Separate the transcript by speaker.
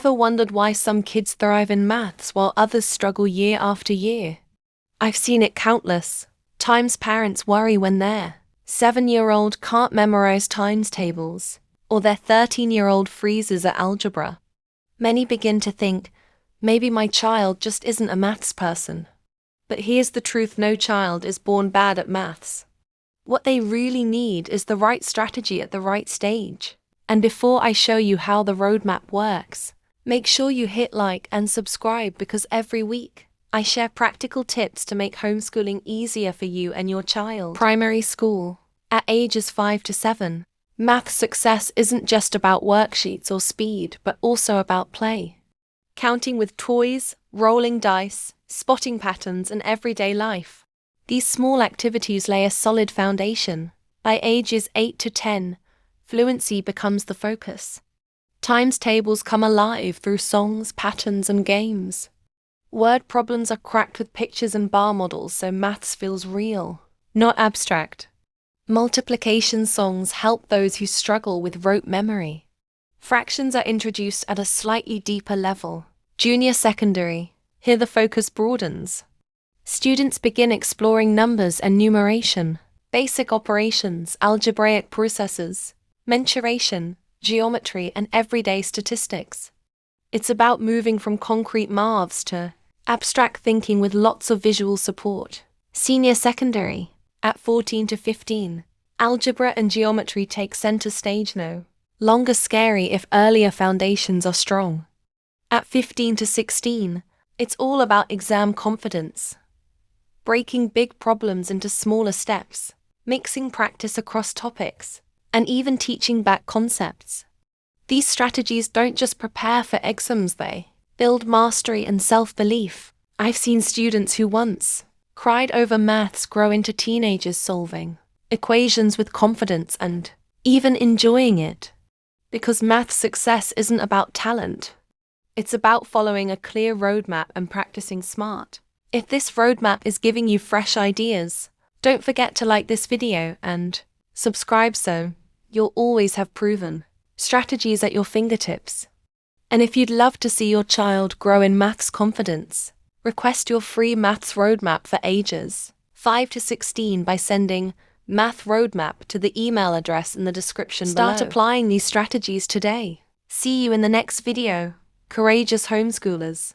Speaker 1: Ever wondered why some kids thrive in maths while others struggle year after year? I've seen it countless times. Parents worry when their 7-year-old can't memorize times tables, or their 13-year-old freezes at algebra. Many begin to think, maybe my child just isn't a maths person. But here's the truth: no child is born bad at maths. What they really need is the right strategy at the right stage. And before I show you how the roadmap works, make sure you hit like and subscribe, because every week I share practical tips to make homeschooling easier for you and your child. Primary school. At ages 5 to 7, math success isn't just about worksheets or speed, but also about play. Counting with toys, rolling dice, spotting patterns, and everyday life. These small activities lay a solid foundation. By ages 8 to 10, fluency becomes the focus. Times tables come alive through songs, patterns, and games. Word problems are cracked with pictures and bar models, so maths feels real, not abstract. Multiplication songs help those who struggle with rote memory. Fractions are introduced at a slightly deeper level. Junior secondary. Here the focus broadens. Students begin exploring numbers and numeration, basic operations, algebraic processes, mensuration, geometry, and everyday statistics. It's about moving from concrete maths to abstract thinking with lots of visual support. Senior secondary. At 14 to 15, algebra and geometry take center stage. No longer scary if earlier foundations are strong. At 15 to 16, it's all about exam confidence. Breaking big problems into smaller steps, mixing practice across topics, and even teaching back concepts. These strategies don't just prepare for exams, they build mastery and self-belief. I've seen students who once cried over maths grow into teenagers solving equations with confidence and even enjoying it. Because math success isn't about talent. It's about following a clear roadmap and practicing smart. If this roadmap is giving you fresh ideas, don't forget to like this video and subscribe so you'll always have proven strategies at your fingertips. And if you'd love to see your child grow in maths confidence, request your free maths roadmap for ages 5 to 16 by sending Math Roadmap to the email address in the description below. Start applying these strategies today. See you in the next video, courageous homeschoolers.